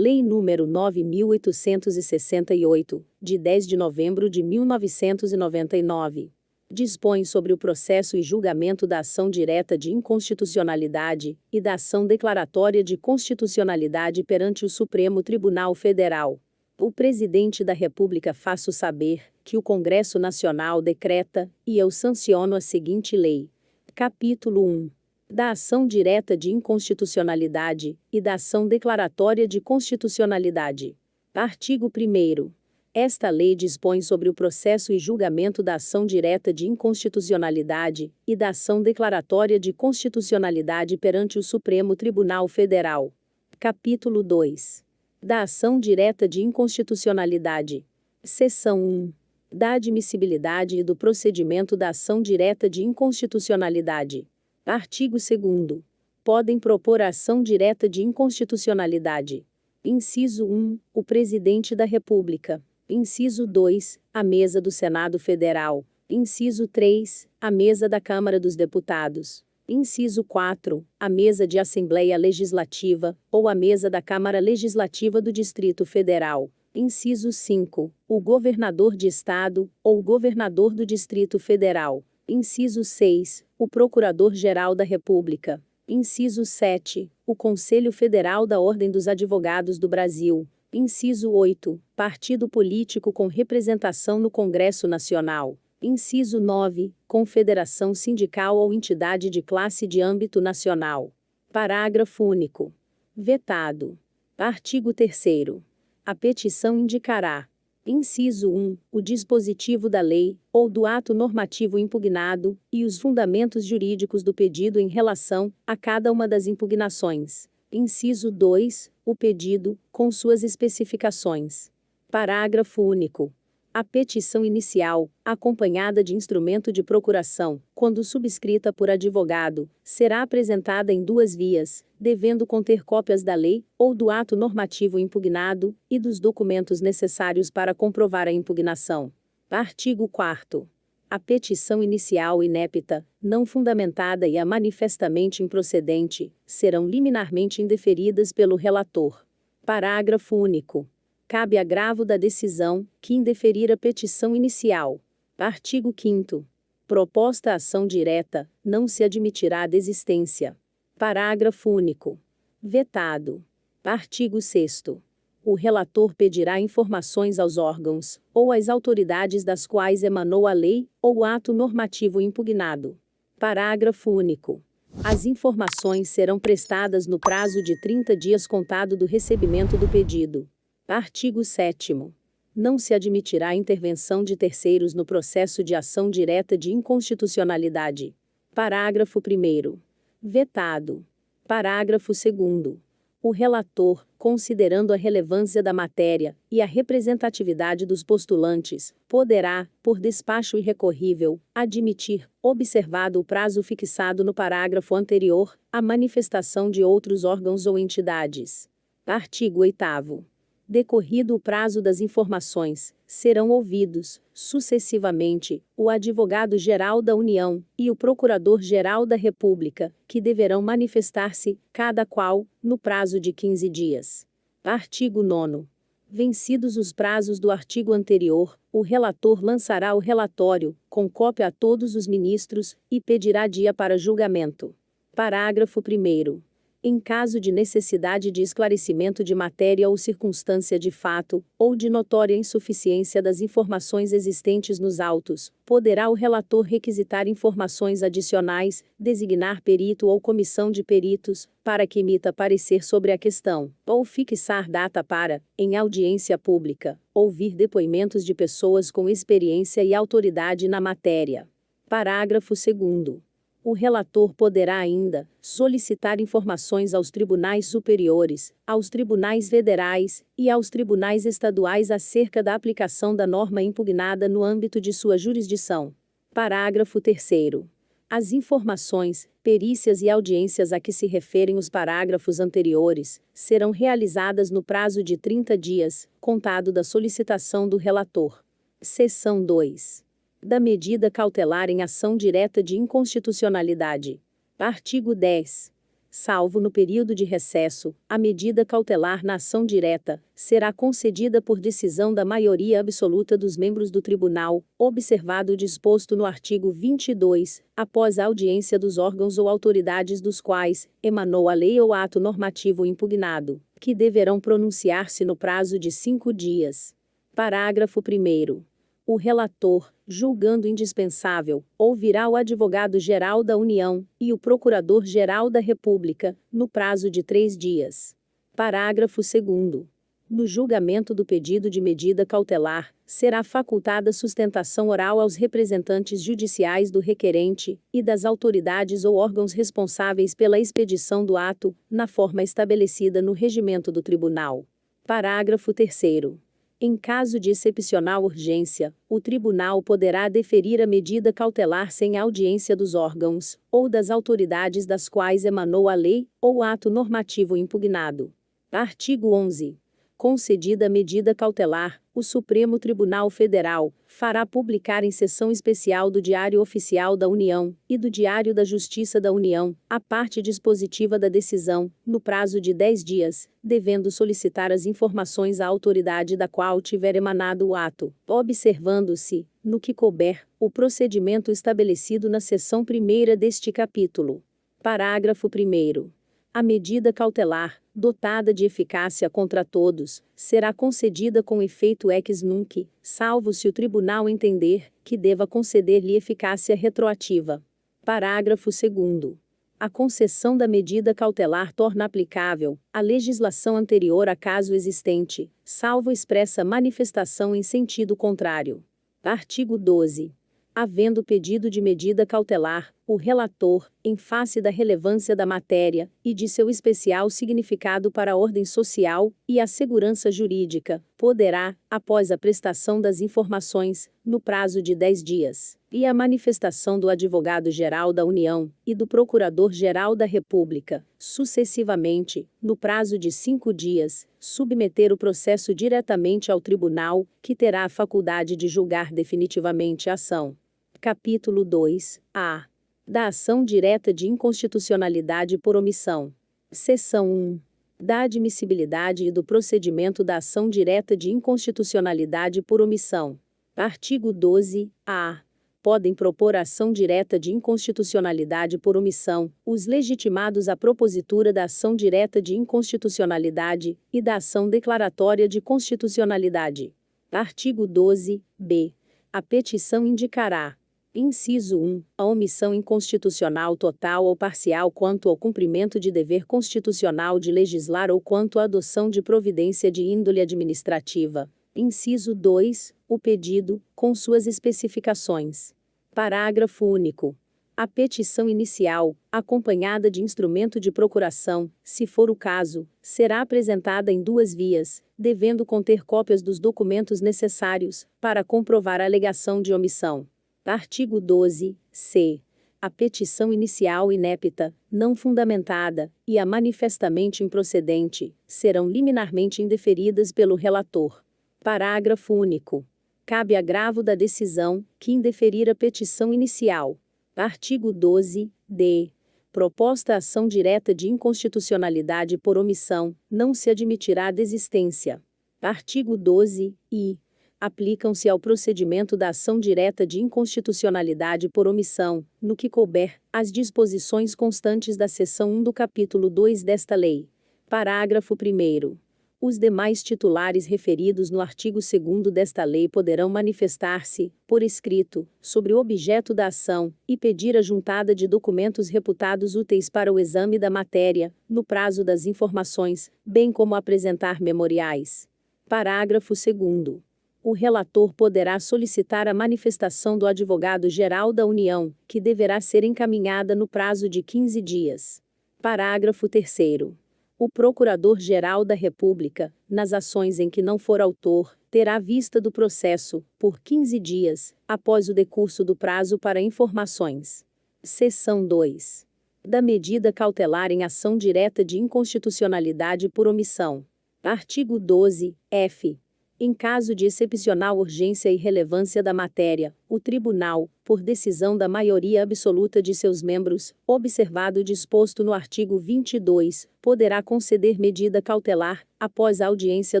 Lei nº 9.868, de 10 de novembro de 1999. Dispõe sobre o processo e julgamento da ação direta de inconstitucionalidade e da ação declaratória de constitucionalidade perante o Supremo Tribunal Federal. O Presidente da República faço saber que o Congresso Nacional decreta, e eu sanciono a seguinte lei. Capítulo 1. Da ação direta de inconstitucionalidade e da ação declaratória de constitucionalidade. Artigo 1º. Esta lei dispõe sobre o processo e julgamento da ação direta de inconstitucionalidade e da ação declaratória de constitucionalidade perante o Supremo Tribunal Federal. Capítulo 2. Da ação direta de inconstitucionalidade. Seção 1. Da admissibilidade e do procedimento da ação direta de inconstitucionalidade. Artigo 2º. Podem propor a ação direta de inconstitucionalidade. Inciso 1. O Presidente da República. Inciso 2. A Mesa do Senado Federal. Inciso 3. A Mesa da Câmara dos Deputados. Inciso 4. A Mesa de Assembleia Legislativa, ou a Mesa da Câmara Legislativa do Distrito Federal. Inciso 5. O Governador de Estado, ou Governador do Distrito Federal. Inciso 6. O Procurador-Geral da República. Inciso 7. O Conselho Federal da Ordem dos Advogados do Brasil. Inciso 8. Partido político com representação no Congresso Nacional. Inciso 9. Confederação sindical ou entidade de classe de âmbito nacional. Parágrafo único. Vetado. Artigo 3º. A petição indicará: inciso 1. O dispositivo da lei, ou do ato normativo impugnado, e os fundamentos jurídicos do pedido em relação a cada uma das impugnações. Inciso 2. O pedido, com suas especificações. Parágrafo único. A petição inicial, acompanhada de instrumento de procuração, quando subscrita por advogado, será apresentada em duas vias, devendo conter cópias da lei, ou do ato normativo impugnado, e dos documentos necessários para comprovar a impugnação. Artigo 4º. A petição inicial inepta, não fundamentada e a manifestamente improcedente, serão liminarmente indeferidas pelo relator. Parágrafo único. Cabe agravo da decisão, que indeferir a petição inicial. Artigo 5º. Proposta ação direta, não se admitirá a desistência. Parágrafo único. Vetado. Artigo 6º. O relator pedirá informações aos órgãos, ou às autoridades das quais emanou a lei, ou o ato normativo impugnado. Parágrafo único. As informações serão prestadas no prazo de 30 dias contado do recebimento do pedido. Artigo 7º. Não se admitirá a intervenção de terceiros no processo de ação direta de inconstitucionalidade. Parágrafo 1º. Vetado. Parágrafo 2º. O relator, considerando a relevância da matéria e a representatividade dos postulantes, poderá, por despacho irrecorrível, admitir, observado o prazo fixado no parágrafo anterior, a manifestação de outros órgãos ou entidades. Artigo 8º. Decorrido o prazo das informações, serão ouvidos, sucessivamente, o Advogado-Geral da União e o Procurador-Geral da República, que deverão manifestar-se, cada qual, no prazo de 15 dias. Artigo 9º. Vencidos os prazos do artigo anterior, o relator lançará o relatório, com cópia a todos os ministros, e pedirá dia para julgamento. Parágrafo 1º. Em caso de necessidade de esclarecimento de matéria ou circunstância de fato, ou de notória insuficiência das informações existentes nos autos, poderá o relator requisitar informações adicionais, designar perito ou comissão de peritos, para que emita parecer sobre a questão, ou fixar data para, em audiência pública, ouvir depoimentos de pessoas com experiência e autoridade na matéria. Parágrafo 2º. O relator poderá ainda solicitar informações aos tribunais superiores, aos tribunais federais e aos tribunais estaduais acerca da aplicação da norma impugnada no âmbito de sua jurisdição. Parágrafo 3º. As informações, perícias e audiências a que se referem os parágrafos anteriores, serão realizadas no prazo de 30 dias, contado da solicitação do relator. Seção 2. Da medida cautelar em ação direta de inconstitucionalidade. Artigo 10. salvo no período de recesso, a medida cautelar na ação direta será concedida por decisão da maioria absoluta dos membros do tribunal, observado o disposto no artigo 22, após a audiência dos órgãos ou autoridades dos quais emanou a lei ou ato normativo impugnado, que deverão pronunciar-se no prazo de 5 dias. Parágrafo 1º. O relator, julgando indispensável, ouvirá o advogado-geral da União e o procurador-geral da República, no prazo de 3 dias. Parágrafo 2º. No julgamento do pedido de medida cautelar, será facultada sustentação oral aos representantes judiciais do requerente e das autoridades ou órgãos responsáveis pela expedição do ato, na forma estabelecida no regimento do tribunal. Parágrafo 3º. Em caso de excepcional urgência, o tribunal poderá deferir a medida cautelar sem audiência dos órgãos ou das autoridades das quais emanou a lei ou ato normativo impugnado. Artigo 11. Concedida a medida cautelar, o Supremo Tribunal Federal fará publicar em seção especial do Diário Oficial da União e do Diário da Justiça da União a parte dispositiva da decisão, no prazo de 10 dias, devendo solicitar as informações à autoridade da qual tiver emanado o ato, observando-se, no que couber, o procedimento estabelecido na seção 1ª deste capítulo. Parágrafo 1º. A medida cautelar, dotada de eficácia contra todos, será concedida com efeito ex nunc, salvo se o tribunal entender que deva conceder-lhe eficácia retroativa. Parágrafo 2º. A concessão da medida cautelar torna aplicável a legislação anterior a caso existente, salvo expressa manifestação em sentido contrário. Artigo 12. Havendo pedido de medida cautelar, o relator, em face da relevância da matéria e de seu especial significado para a ordem social e a segurança jurídica, poderá, após a prestação das informações, no prazo de 10 dias, e a manifestação do advogado-geral da União e do procurador-geral da República, sucessivamente, no prazo de 5 dias, submeter o processo diretamente ao tribunal, que terá a faculdade de julgar definitivamente a ação. Capítulo 2-A. Da ação direta de inconstitucionalidade por omissão. Seção 1. Da admissibilidade e do procedimento da ação direta de inconstitucionalidade por omissão. Artigo 12-A. Podem propor ação direta de inconstitucionalidade por omissão os legitimados à propositura da ação direta de inconstitucionalidade e da ação declaratória de constitucionalidade. Artigo 12-B. A petição indicará: Inciso 1. A omissão inconstitucional total ou parcial quanto ao cumprimento de dever constitucional de legislar ou quanto à adoção de providência de índole administrativa. Inciso 2. O pedido, com suas especificações. Parágrafo único. A petição inicial, acompanhada de instrumento de procuração, se for o caso, será apresentada em 2 vias, devendo conter cópias dos documentos necessários para comprovar a alegação de omissão. Artigo 12-C. A petição inicial inepta, não fundamentada, e a manifestamente improcedente, serão liminarmente indeferidas pelo relator. Parágrafo único. Cabe agravo da decisão, que indeferir a petição inicial. Artigo 12-D. Proposta ação direta de inconstitucionalidade por omissão, não se admitirá desistência. Artigo 12-I. Aplicam-se ao procedimento da ação direta de inconstitucionalidade por omissão, no que couber, as disposições constantes da seção 1 do capítulo 2 desta lei. Parágrafo 1º. Os demais titulares referidos no artigo 2º desta lei poderão manifestar-se, por escrito, sobre o objeto da ação, e pedir a juntada de documentos reputados úteis para o exame da matéria, no prazo das informações, bem como apresentar memoriais. Parágrafo 2º. O relator poderá solicitar a manifestação do advogado-geral da União, que deverá ser encaminhada no prazo de 15 dias. Parágrafo 3º. O Procurador-Geral da República, nas ações em que não for autor, terá vista do processo, por 15 dias, após o decurso do prazo para informações. Seção 2. Da medida cautelar em ação direta de inconstitucionalidade por omissão. Artigo 12-F. Em caso de excepcional urgência e relevância da matéria, o tribunal, por decisão da maioria absoluta de seus membros, observado o disposto no artigo 22, poderá conceder medida cautelar, após a audiência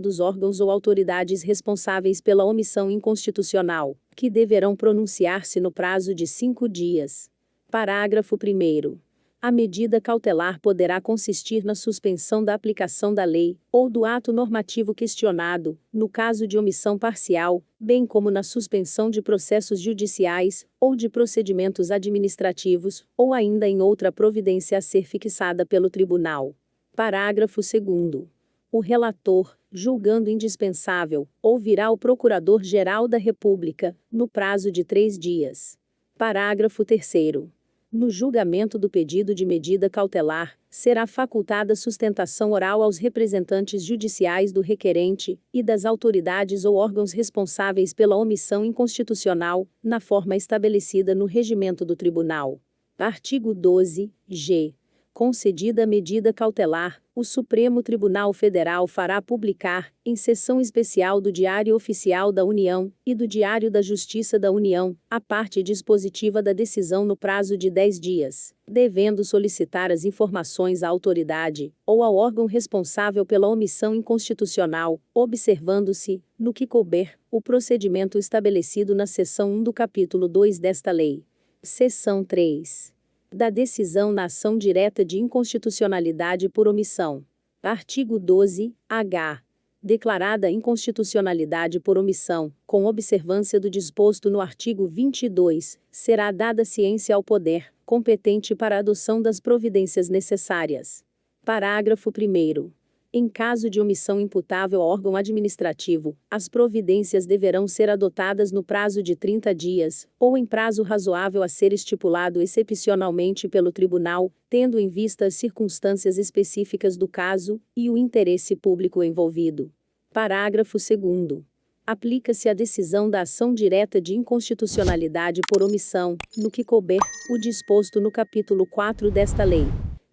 dos órgãos ou autoridades responsáveis pela omissão inconstitucional, que deverão pronunciar-se no prazo de 5 dias. Parágrafo 1º. A medida cautelar poderá consistir na suspensão da aplicação da lei, ou do ato normativo questionado, no caso de omissão parcial, bem como na suspensão de processos judiciais, ou de procedimentos administrativos, ou ainda em outra providência a ser fixada pelo tribunal. Parágrafo 2º. O relator, julgando indispensável, ouvirá o Procurador-Geral da República, no prazo de 3 dias. Parágrafo 3º. No julgamento do pedido de medida cautelar, será facultada sustentação oral aos representantes judiciais do requerente, e das autoridades ou órgãos responsáveis pela omissão inconstitucional, na forma estabelecida no regimento do tribunal. Artigo 12-G. Concedida a medida cautelar, o Supremo Tribunal Federal fará publicar, em sessão especial do Diário Oficial da União, e do Diário da Justiça da União, a parte dispositiva da decisão no prazo de 10 dias, devendo solicitar as informações à autoridade, ou ao órgão responsável pela omissão inconstitucional, observando-se, no que couber, o procedimento estabelecido na seção 1 do capítulo 2 desta lei. Seção 3. Da decisão na ação direta de inconstitucionalidade por omissão. Artigo 12-H. Declarada inconstitucionalidade por omissão, com observância do disposto no artigo 22, será dada ciência ao poder competente para a adoção das providências necessárias. Parágrafo 1º. Em caso de omissão imputável ao órgão administrativo, as providências deverão ser adotadas no prazo de 30 dias, ou em prazo razoável a ser estipulado excepcionalmente pelo tribunal, tendo em vista as circunstâncias específicas do caso e o interesse público envolvido. Parágrafo 2º. Aplica-se a decisão da ação direta de inconstitucionalidade por omissão, no que couber, o disposto no capítulo 4 desta lei.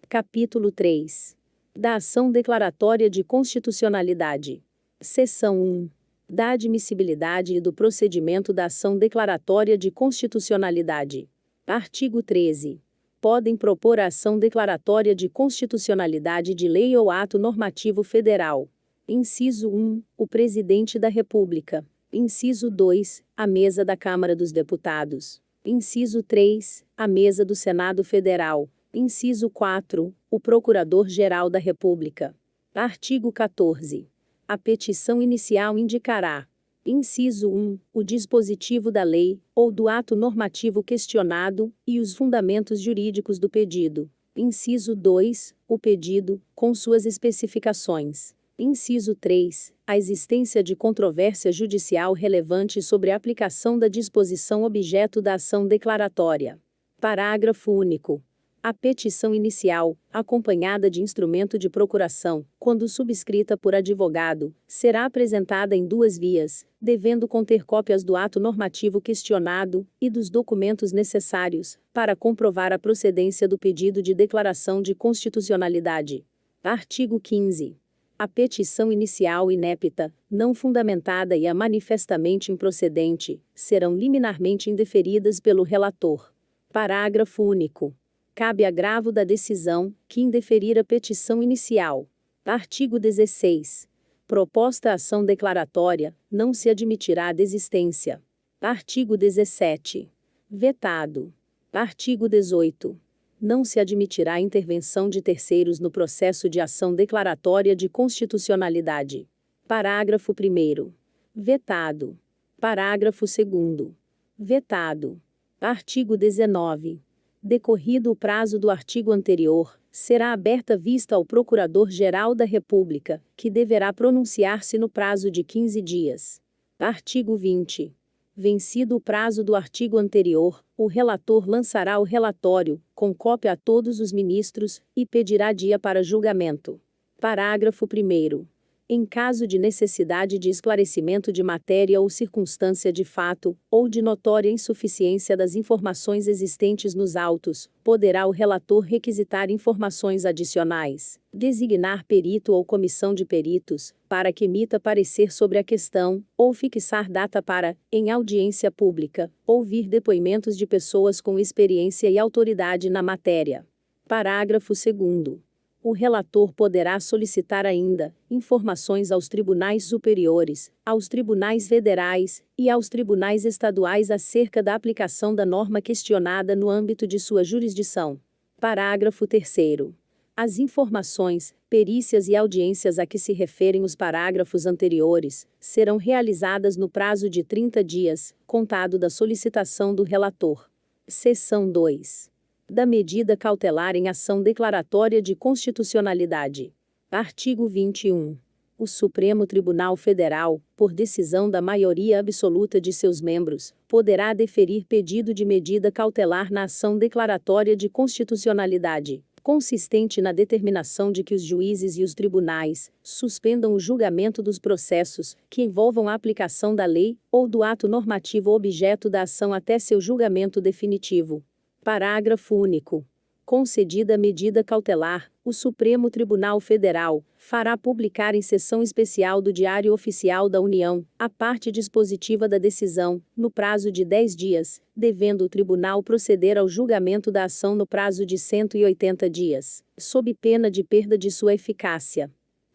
Capítulo 3. Da ação declaratória de constitucionalidade. Seção 1. Da admissibilidade e do procedimento da ação declaratória de constitucionalidade. Artigo 13. Podem propor a ação declaratória de constitucionalidade de lei ou ato normativo federal. Inciso 1. O Presidente da República. Inciso 2. A Mesa da Câmara dos Deputados. Inciso 3. A Mesa do Senado Federal. Inciso 4. O Procurador-Geral da República. Artigo 14. A petição inicial indicará: inciso 1. O dispositivo da lei, ou do ato normativo questionado, e os fundamentos jurídicos do pedido. Inciso 2. O pedido, com suas especificações. Inciso 3. A existência de controvérsia judicial relevante sobre a aplicação da disposição objeto da ação declaratória. Parágrafo único. A petição inicial, acompanhada de instrumento de procuração, quando subscrita por advogado, será apresentada em 2 vias, devendo conter cópias do ato normativo questionado e dos documentos necessários para comprovar a procedência do pedido de declaração de constitucionalidade. Artigo 15. A petição inicial inepta, não fundamentada e a manifestamente improcedente, serão liminarmente indeferidas pelo relator. Parágrafo único. Cabe agravo da decisão, que indeferir a petição inicial. Artigo 16. Proposta ação declaratória, não se admitirá a desistência. Artigo 17. Vetado. Artigo 18. Não se admitirá a intervenção de terceiros no processo de ação declaratória de constitucionalidade. Parágrafo 1º. Vetado. Parágrafo 2º. Vetado. Artigo 19. Decorrido o prazo do artigo anterior, será aberta vista ao Procurador-Geral da República, que deverá pronunciar-se no prazo de 15 dias. Artigo 20. Vencido o prazo do artigo anterior, o relator lançará o relatório, com cópia a todos os ministros, e pedirá dia para julgamento. Parágrafo 1º. Em caso de necessidade de esclarecimento de matéria ou circunstância de fato, ou de notória insuficiência das informações existentes nos autos, poderá o relator requisitar informações adicionais, designar perito ou comissão de peritos, para que emita parecer sobre a questão, ou fixar data para, em audiência pública, ouvir depoimentos de pessoas com experiência e autoridade na matéria. Parágrafo 2º. O relator poderá solicitar ainda informações aos tribunais superiores, aos tribunais federais e aos tribunais estaduais acerca da aplicação da norma questionada no âmbito de sua jurisdição. Parágrafo 3º. As informações, perícias e audiências a que se referem os parágrafos anteriores serão realizadas no prazo de 30 dias, contado da solicitação do relator. Seção 2. Da medida cautelar em ação declaratória de constitucionalidade. Artigo 21. O Supremo Tribunal Federal, por decisão da maioria absoluta de seus membros, poderá deferir pedido de medida cautelar na ação declaratória de constitucionalidade, consistente na determinação de que os juízes e os tribunais suspendam o julgamento dos processos que envolvam a aplicação da lei ou do ato normativo objeto da ação até seu julgamento definitivo. Parágrafo único. Concedida a medida cautelar, o Supremo Tribunal Federal fará publicar em sessão especial do Diário Oficial da União a parte dispositiva da decisão, no prazo de 10 dias, devendo o tribunal proceder ao julgamento da ação no prazo de 180 dias, sob pena de perda de sua eficácia.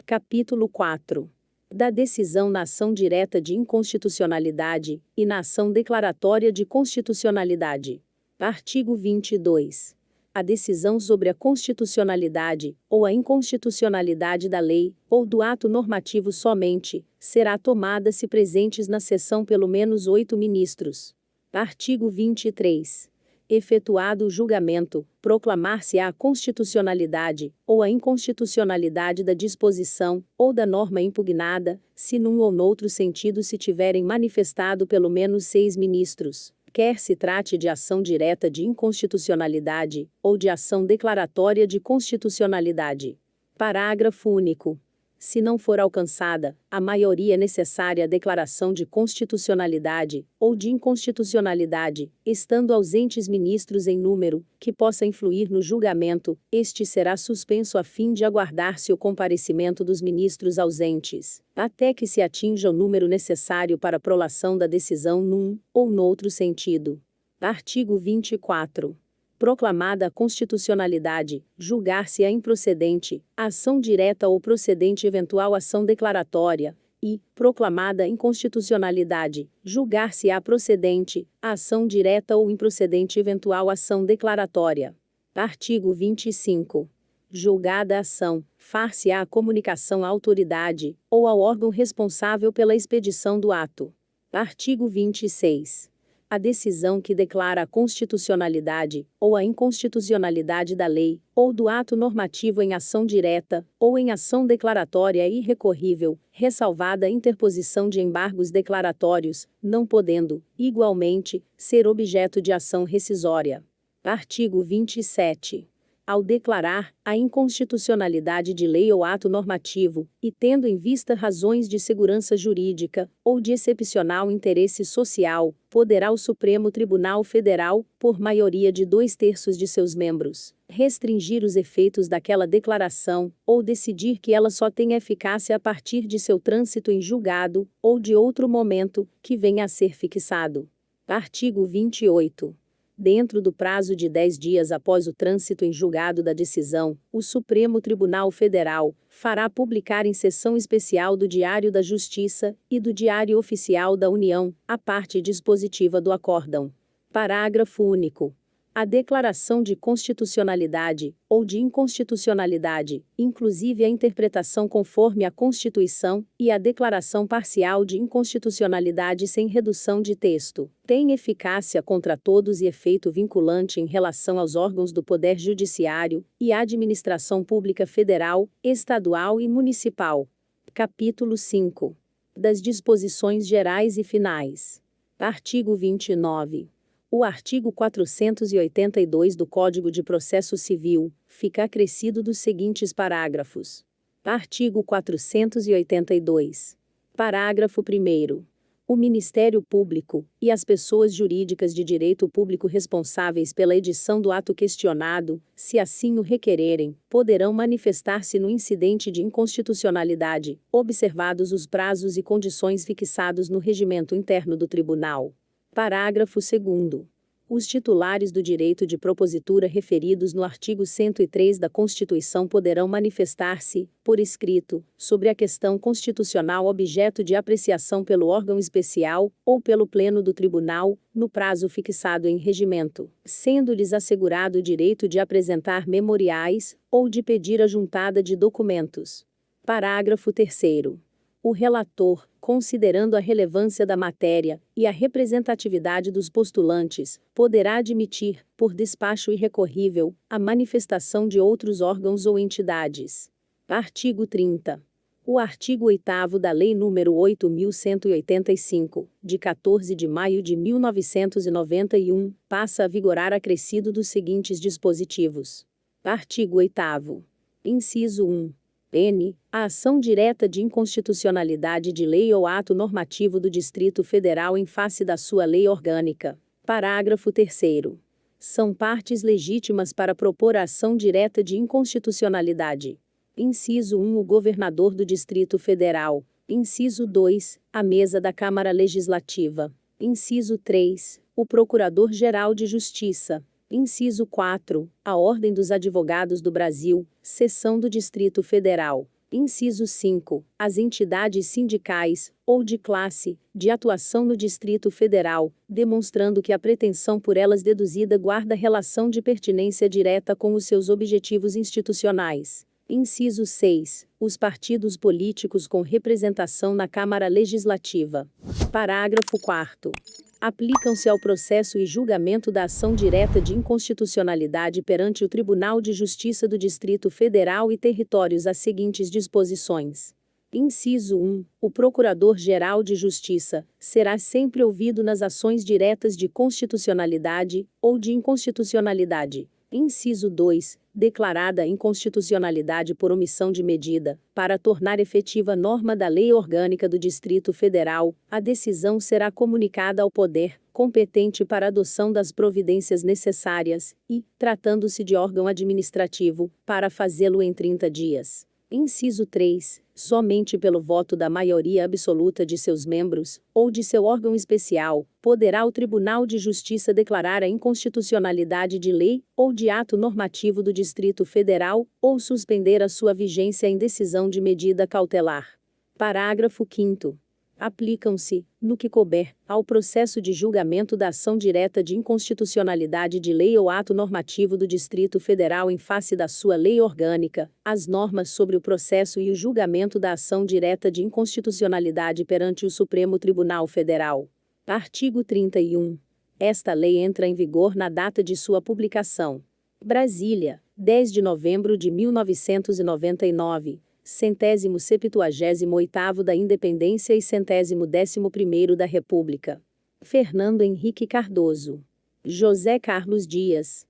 Capítulo 4. Da decisão na ação direta de inconstitucionalidade e na ação declaratória de constitucionalidade. Artigo 22. A decisão sobre a constitucionalidade, ou a inconstitucionalidade da lei, ou do ato normativo somente, será tomada se presentes na sessão pelo menos 8 ministros. Artigo 23. Efetuado o julgamento, proclamar-se-á a constitucionalidade, ou a inconstitucionalidade da disposição, ou da norma impugnada, se num ou noutro sentido se tiverem manifestado pelo menos 6 ministros. Quer se trate de ação direta de inconstitucionalidade, ou de ação declaratória de constitucionalidade. Parágrafo único. Se não for alcançada a maioria necessária à declaração de constitucionalidade, ou de inconstitucionalidade, estando ausentes ministros em número, que possa influir no julgamento, este será suspenso a fim de aguardar-se o comparecimento dos ministros ausentes, até que se atinja o número necessário para a prolação da decisão num ou noutro sentido. Artigo 24. Proclamada a constitucionalidade, julgar-se-á improcedente a ação direta ou procedente eventual ação declaratória, e, proclamada a inconstitucionalidade, julgar-se-á procedente a ação direta ou improcedente eventual ação declaratória. Artigo 25. Julgada a ação, far-se-á a comunicação à autoridade, ou ao órgão responsável pela expedição do ato. Artigo 26. A decisão que declara a constitucionalidade, ou a inconstitucionalidade da lei, ou do ato normativo em ação direta, ou em ação declaratória é irrecorrível, ressalvada a interposição de embargos declaratórios, não podendo, igualmente, ser objeto de ação rescisória. Artigo 27. Ao declarar a inconstitucionalidade de lei ou ato normativo, e tendo em vista razões de segurança jurídica, ou de excepcional interesse social, poderá o Supremo Tribunal Federal, por maioria de 2/3 de seus membros, restringir os efeitos daquela declaração, ou decidir que ela só tenha eficácia a partir de seu trânsito em julgado, ou de outro momento, que venha a ser fixado. Artigo 28. Dentro do prazo de 10 dias após o trânsito em julgado da decisão, o Supremo Tribunal Federal fará publicar em sessão especial do Diário da Justiça e do Diário Oficial da União a parte dispositiva do acórdão. Parágrafo único. A declaração de constitucionalidade, ou de inconstitucionalidade, inclusive a interpretação conforme a Constituição, e a declaração parcial de inconstitucionalidade sem redução de texto, tem eficácia contra todos e efeito vinculante em relação aos órgãos do Poder Judiciário e à administração pública federal, estadual e municipal. Capítulo 5. Das disposições gerais e finais. Artigo 29. O artigo 482 do Código de Processo Civil fica acrescido dos seguintes parágrafos. Artigo 482. Parágrafo 1º. O Ministério Público, e as pessoas jurídicas de direito público responsáveis pela edição do ato questionado, se assim o requererem, poderão manifestar-se no incidente de inconstitucionalidade, observados os prazos e condições fixados no regimento interno do Tribunal. Parágrafo 2º. Os titulares do direito de propositura referidos no artigo 103 da Constituição poderão manifestar-se, por escrito, sobre a questão constitucional objeto de apreciação pelo órgão especial, ou pelo Pleno do Tribunal, no prazo fixado em regimento, sendo-lhes assegurado o direito de apresentar memoriais, ou de pedir a juntada de documentos. Parágrafo 3º. O relator, considerando a relevância da matéria e a representatividade dos postulantes, poderá admitir, por despacho irrecorrível, a manifestação de outros órgãos ou entidades. Artigo 30. O artigo 8º da Lei nº 8.185, de 14 de maio de 1991, passa a vigorar acrescido dos seguintes dispositivos. Artigo 8º. Inciso 1. N. A ação direta de inconstitucionalidade de lei ou ato normativo do Distrito Federal em face da sua lei orgânica. Parágrafo 3º. São partes legítimas para propor a ação direta de inconstitucionalidade. Inciso 1. O governador do Distrito Federal. Inciso 2. A mesa da Câmara Legislativa. Inciso 3. O Procurador-Geral de Justiça. Inciso 4. A Ordem dos Advogados do Brasil, Seção do Distrito Federal. Inciso 5. As entidades sindicais, ou de classe, de atuação no Distrito Federal, demonstrando que a pretensão por elas deduzida guarda relação de pertinência direta com os seus objetivos institucionais. Inciso 6. Os partidos políticos com representação na Câmara Legislativa. Parágrafo 4º. Aplicam-se ao processo e julgamento da ação direta de inconstitucionalidade perante o Tribunal de Justiça do Distrito Federal e Territórios as seguintes disposições. Inciso 1. O Procurador-Geral de Justiça será sempre ouvido nas ações diretas de constitucionalidade ou de inconstitucionalidade. Inciso 2. Declarada inconstitucionalidade por omissão de medida, para tornar efetiva norma da Lei Orgânica do Distrito Federal, a decisão será comunicada ao poder competente para adoção das providências necessárias e, tratando-se de órgão administrativo, para fazê-lo em 30 dias. Inciso 3. Somente pelo voto da maioria absoluta de seus membros, ou de seu órgão especial, poderá o Tribunal de Justiça declarar a inconstitucionalidade de lei, ou de ato normativo do Distrito Federal, ou suspender a sua vigência em decisão de medida cautelar. Parágrafo 5º. Aplicam-se, no que couber, ao processo de julgamento da ação direta de inconstitucionalidade de lei ou ato normativo do Distrito Federal em face da sua lei orgânica, as normas sobre o processo e o julgamento da ação direta de inconstitucionalidade perante o Supremo Tribunal Federal. Artigo 31. Esta lei entra em vigor na data de sua publicação. Brasília, 10 de novembro de 1999. 178º da Independência e 111º da República. Fernando Henrique Cardoso. José Carlos Dias.